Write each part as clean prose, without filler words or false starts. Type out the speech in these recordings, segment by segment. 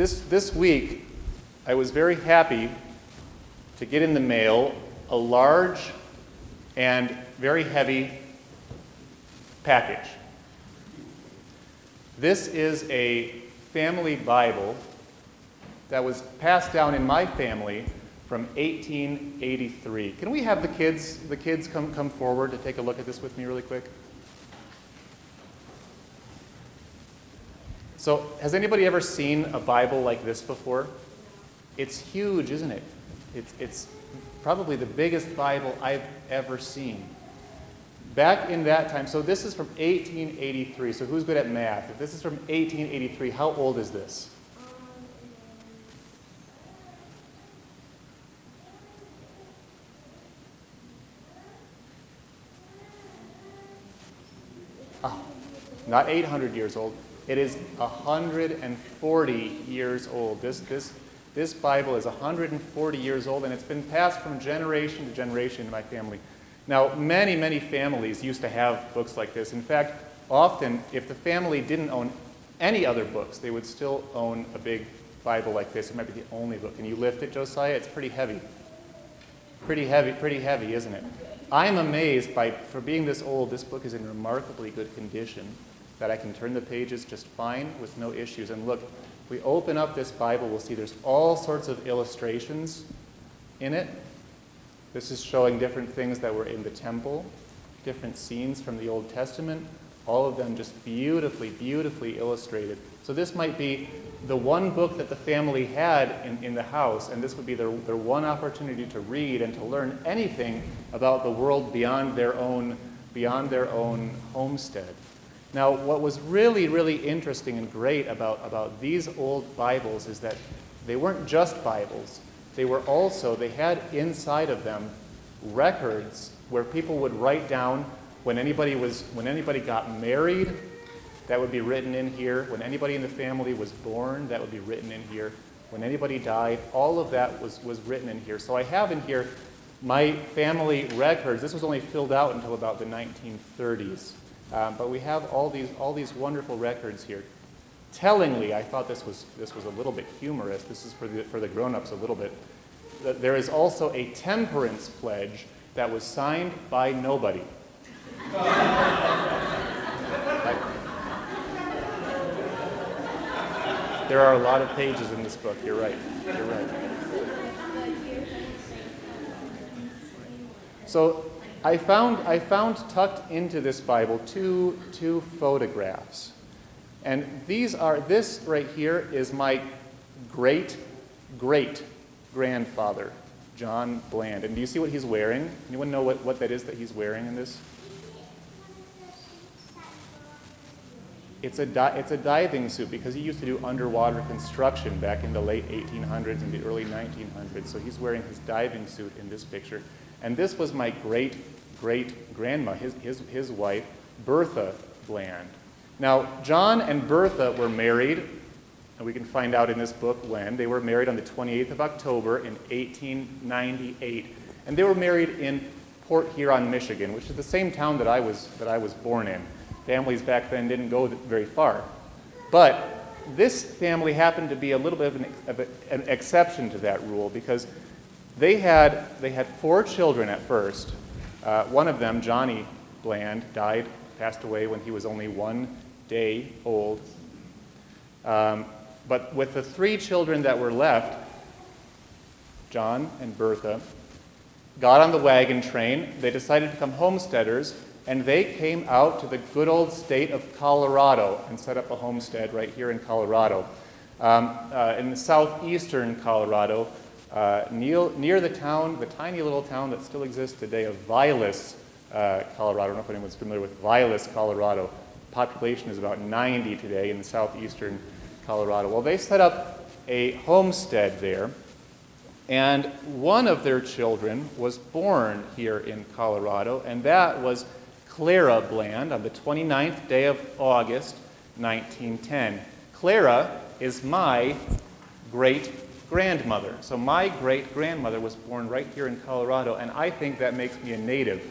This week, I was very happy to get in the mail a large and very heavy package. This is a family Bible that was passed down in my family from 1883. Can we have the kids come forward to take a look at this with me really quick? So, has anybody ever seen a Bible like this before? It's huge, isn't it? It's probably the biggest Bible I've ever seen. Back in that time, so this is from 1883, so who's good at math? If this is from 1883, how old is this? Oh, not 800 years old. It is 140 years old. This Bible is 140 years old, and it's been passed from generation to generation in my family. Now, many families used to have books like this. In fact, often, if the family didn't own any other books, they would still own a big Bible like this. It might be the only book. Can you lift it, Josiah? It's pretty heavy. Pretty heavy, isn't it? I'm amazed for being this old, this book is in remarkably good condition, that I can turn the pages just fine with no issues. And look, if we open up this Bible, we'll see there's all sorts of illustrations in it. This is showing different things that were in the temple, different scenes from the Old Testament, all of them just beautifully illustrated. So this might be the one book that the family had in the house, and this would be their one opportunity to read and to learn anything about the world beyond their own homestead. Now, what was really interesting and great about these old Bibles is that they weren't just Bibles. They had inside of them records where people would write down when anybody got married, that would be written in here. When anybody in the family was born, that would be written in here. When anybody died, all of that was written in here. So I have in here my family records. This was only filled out until about the 1930s. But we have all these wonderful records here. Tellingly, I thought this was a little bit humorous. This is for the grown-ups a little bit. There is also a temperance pledge that was signed by nobody. There are a lot of pages in this book. You're right. So I found tucked into this Bible two photographs. And this right here is my great-grandfather, John Bland. And do you see what he's wearing? Anyone know what that is that he's wearing in this? It's a diving suit because he used to do underwater construction back in the late 1800s and the early 1900s. So he's wearing his diving suit in this picture. And this was my great-grandma, his wife, Bertha Bland. Now, John and Bertha were married, and we can find out in this book when. They were married on the 28th of October in 1898. And they were married in Port Huron, Michigan, which is the same town that I was born in. Families back then didn't go very far. But this family happened to be a little bit of an exception to that rule because they had 4 children at first. One of them, Johnny Bland, passed away when he was only 1 day old. But with the 3 children that were left, John and Bertha got on the wagon train. They decided to become homesteaders, and they came out to the good old state of Colorado and set up a homestead right here in Colorado. In southeastern Colorado, near the tiny little town that still exists today of Vilas, Colorado. I don't know if anyone's familiar with Vilas, Colorado. Population is about 90 today in southeastern Colorado. Well, they set up a homestead there, and one of their children was born here in Colorado, and that was Clara Bland on the 29th day of August, 1910. Clara is my great-grandmother. So my great-grandmother was born right here in Colorado, and I think that makes me a native.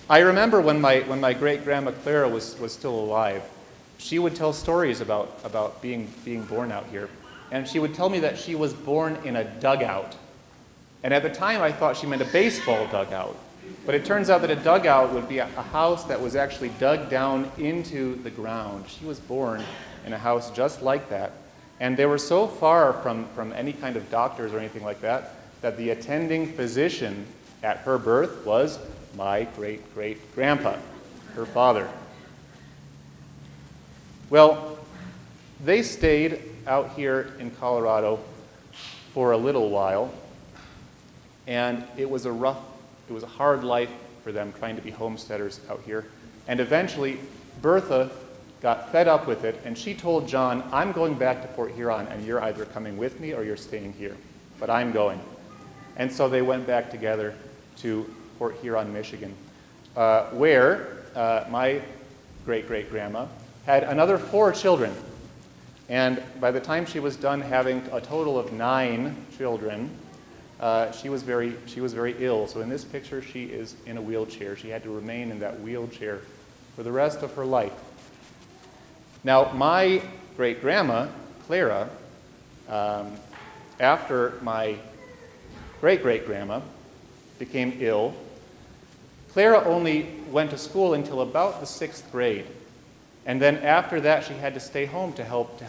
I remember when my great-grandma Clara was still alive, she would tell stories about being born out here. And she would tell me that she was born in a dugout. And at the time, I thought she meant a baseball dugout. But it turns out that a dugout would be a house that was actually dug down into the ground. She was born in a house just like that. And they were so far from any kind of doctors or anything like that, that the attending physician at her birth was my great-great-grandpa, her father. Well, they stayed out here in Colorado for a little while, and it was a hard life for them trying to be homesteaders out here. And eventually, Bertha got fed up with it, and she told John, I'm going back to Port Huron, and you're either coming with me or you're staying here, but I'm going. And so they went back together to Port Huron, Michigan, where my great-great-grandma had another 4 children. And by the time she was done having a total of 9 children, she was very ill. So in this picture, she is in a wheelchair. She had to remain in that wheelchair for the rest of her life. Now, my great-grandma, Clara, after my great-great-grandma became ill, Clara only went to school until about the 6th grade. And then after that, she had to stay home to help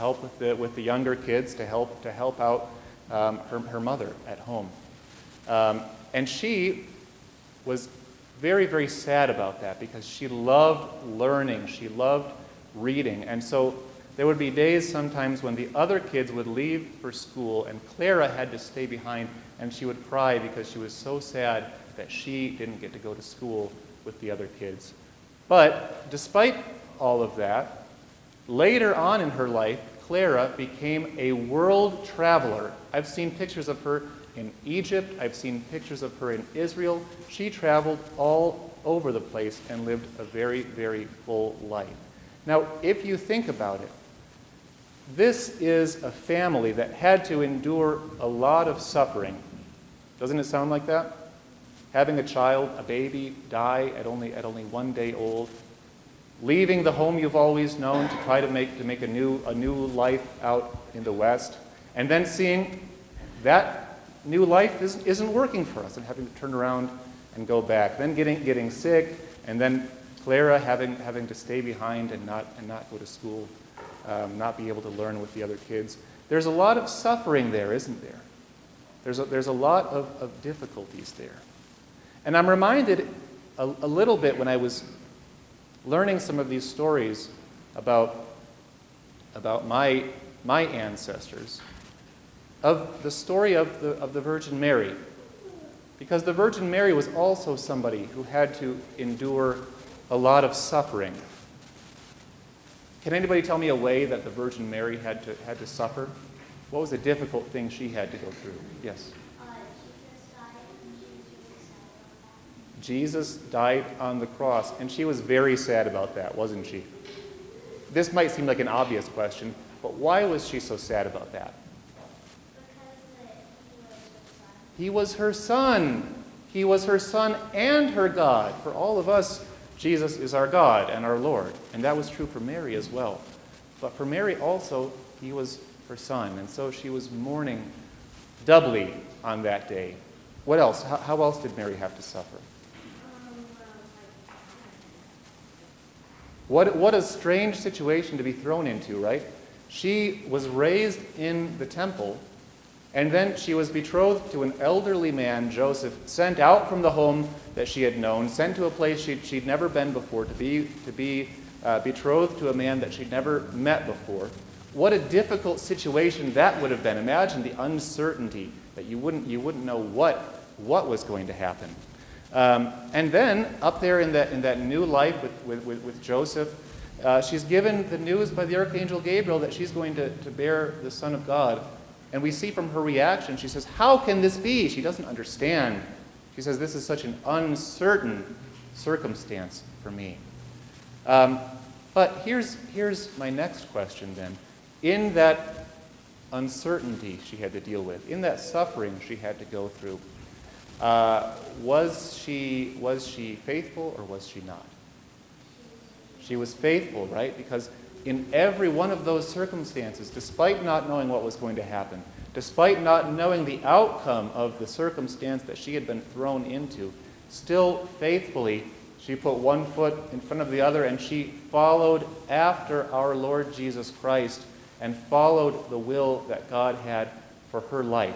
with the younger kids, to help out her mother at home. And she was very, very sad about that because she loved learning. She loved reading. And so there would be days sometimes when the other kids would leave for school and Clara had to stay behind, and she would cry because she was so sad that she didn't get to go to school with the other kids. But despite all of that, later on in her life, Clara became a world traveler. I've seen pictures of her in Egypt. I've seen pictures of her in Israel. She traveled all over the place and lived a very, very full life. Now, if you think about it, this is a family that had to endure a lot of suffering. Doesn't it sound like that? Having a child, a baby, die at only 1 day old, leaving the home you've always known to try to make a new life out in the West, and then seeing that new life isn't working for us and having to turn around and go back. Then getting sick, and then Clara having to stay behind and not go to school, not be able to learn with the other kids. There's a lot of suffering there, isn't there? There's a lot of difficulties there. And I'm reminded a little bit when I was learning some of these stories about my ancestors, of the story of the Virgin Mary. Because the Virgin Mary was also somebody who had to endure a lot of suffering. Can anybody tell me a way that the Virgin Mary had to suffer? What was a difficult thing she had to go through? Yes? Jesus died on the cross, and she was very sad about that, wasn't she? This might seem like an obvious question, but why was she so sad about that? He was her son. He was her son and her God. For all of us, Jesus is our God and our Lord. And that was true for Mary as well. But for Mary also, he was her son. And so she was mourning doubly on that day. What else? How else did Mary have to suffer? What a strange situation to be thrown into, right? She was raised in the temple, and then she was betrothed to an elderly man, Joseph, sent out from the home that she had known, sent to a place she'd never been before, to be betrothed to a man that she'd never met before. What a difficult situation that would have been. Imagine the uncertainty that you wouldn't know what was going to happen. And then up there in that new life with Joseph, she's given the news by the Archangel Gabriel that she's going to bear the Son of God. And we see from her reaction, she says, how can this be? She doesn't understand. She says, this is such an uncertain circumstance for me. But here's my next question then. In that uncertainty she had to deal with, in that suffering she had to go through, was she faithful or was she not? She was faithful, right? Because in every one of those circumstances, despite not knowing what was going to happen, despite not knowing the outcome of the circumstance that she had been thrown into, still faithfully, she put one foot in front of the other and she followed after our Lord Jesus Christ and followed the will that God had for her life.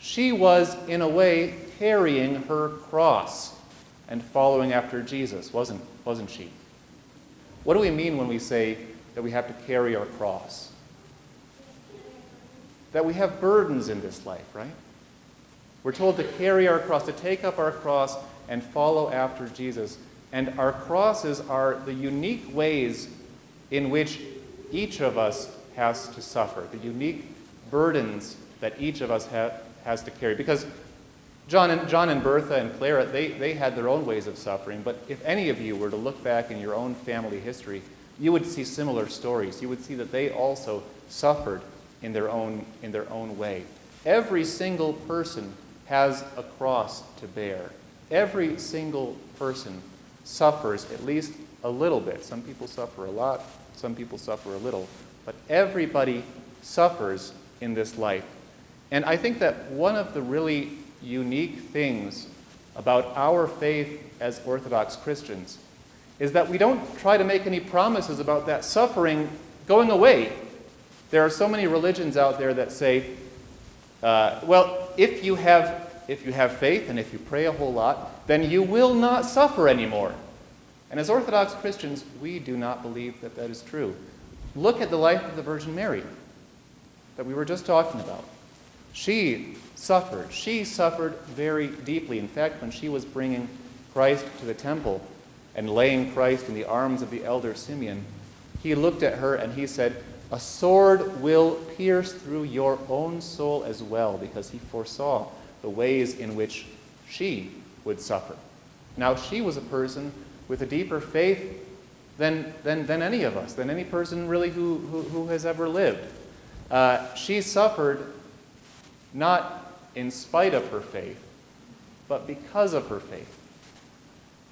She was, in a way, carrying her cross and following after Jesus, wasn't she? What do we mean when we say that we have to carry our cross? That we have burdens in this life, right? We're told to carry our cross, to take up our cross and follow after Jesus. And our crosses are the unique ways in which each of us has to suffer, the unique burdens that each of us has to carry. Because John and Bertha and Clara, they had their own ways of suffering, but if any of you were to look back in your own family history, you would see similar stories. You would see that they also suffered in their own way. Every single person has a cross to bear. Every single person suffers at least a little bit. Some people suffer a lot, some people suffer a little, but everybody suffers in this life. And I think that one of the really unique things about our faith as Orthodox Christians is that we don't try to make any promises about that suffering going away. There are so many religions out there that say, well, if you have faith and if you pray a whole lot, then you will not suffer anymore. And as Orthodox Christians, we do not believe that that is true. Look at the life of the Virgin Mary that we were just talking about. She suffered. She suffered very deeply. In fact, when she was bringing Christ to the temple and laying Christ in the arms of the elder Simeon, he looked at her and he said, "A sword will pierce through your own soul as well," because he foresaw the ways in which she would suffer. Now, she was a person with a deeper faith than any of us, than any person really who has ever lived. She suffered not in spite of her faith, but because of her faith.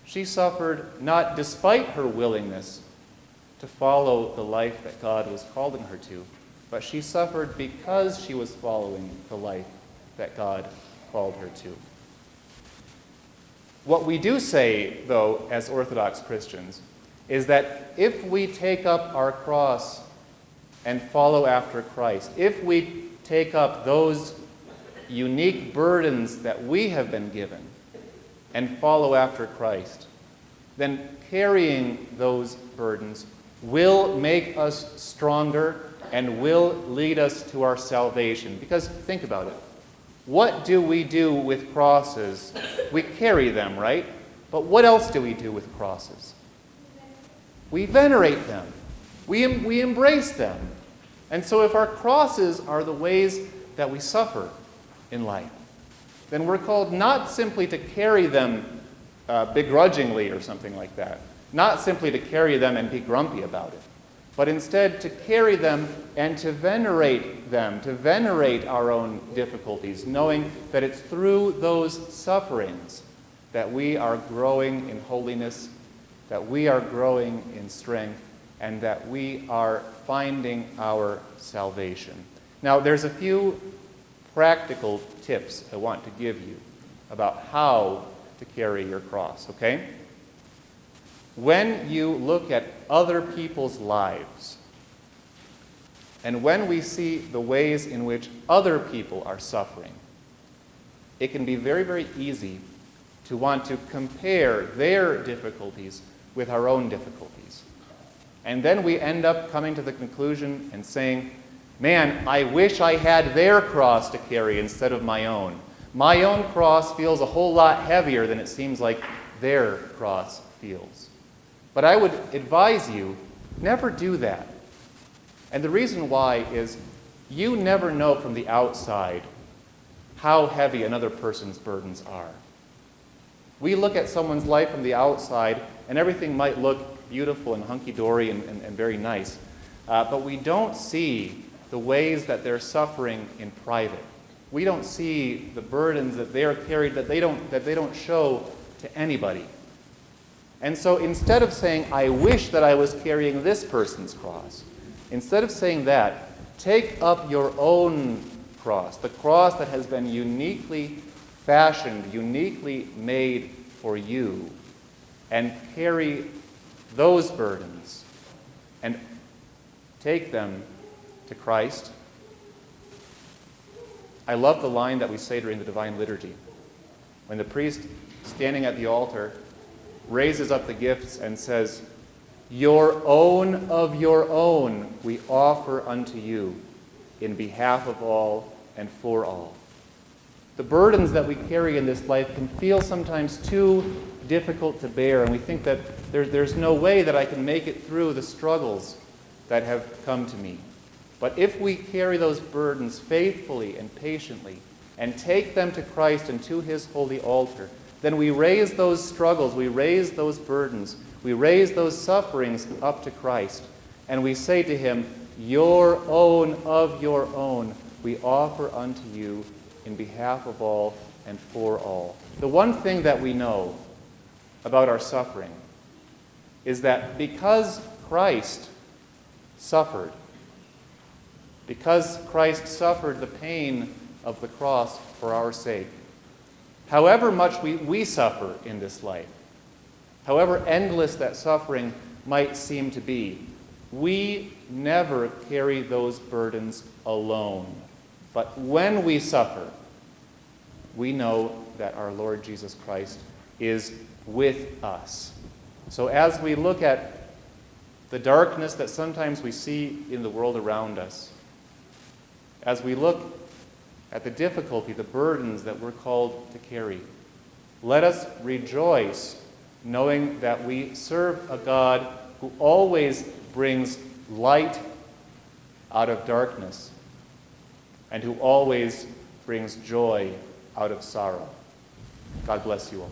She suffered not despite her willingness to follow the life that God was calling her to, but she suffered because she was following the life that God called her to. What we do say, though, as Orthodox Christians, is that if we take up our cross and follow after Christ, if we take up those unique burdens that we have been given and follow after Christ, then carrying those burdens will make us stronger and will lead us to our salvation. Because think about it. What do we do with crosses? We carry them, right? But what else do we do with crosses? We venerate them. We embrace them. And so if our crosses are the ways that we suffer in life, then we're called not simply to carry them begrudgingly or something like that, not simply to carry them and be grumpy about it, but instead to carry them and to venerate our own difficulties, knowing that it's through those sufferings that we are growing in holiness, that we are growing in strength, and that we are finding our salvation. Now, there's a few practical tips I want to give you about how to carry your cross, okay? When you look at other people's lives, and when we see the ways in which other people are suffering, it can be very, very easy to want to compare their difficulties with our own difficulties. And then we end up coming to the conclusion and saying, man, I wish I had their cross to carry instead of my own. My own cross feels a whole lot heavier than it seems like their cross feels. But I would advise you, never do that. And the reason why is you never know from the outside how heavy another person's burdens are. We look at someone's life from the outside, and everything might look beautiful and hunky-dory and very nice. But we don't see the ways that they're suffering in private. We don't see the burdens that they are carried that they don't show to anybody. And so instead of saying, I wish that I was carrying this person's cross, instead of saying that, take up your own cross, the cross that has been uniquely fashioned, uniquely made for you, and carry those burdens and take them to Christ. I love the line that we say during the Divine Liturgy. When the priest, standing at the altar, raises up the gifts and says, your own we offer unto you in behalf of all and for all. The burdens that we carry in this life can feel sometimes too difficult to bear, and we think that there's no way that I can make it through the struggles that have come to me. But if we carry those burdens faithfully and patiently and take them to Christ and to his holy altar, then we raise those struggles, we raise those burdens, we raise those sufferings up to Christ, and we say to him, your own, we offer unto you in behalf of all and for all. The one thing that we know about our suffering is that because Christ suffered the pain of the cross for our sake, however much we suffer in this life, however endless that suffering might seem to be, we never carry those burdens alone. But when we suffer, we know that our Lord Jesus Christ is with us. So as we look at the darkness that sometimes we see in the world around us, as we look at the difficulty, the burdens that we're called to carry, let us rejoice knowing that we serve a God who always brings light out of darkness and who always brings joy out of sorrow. God bless you all.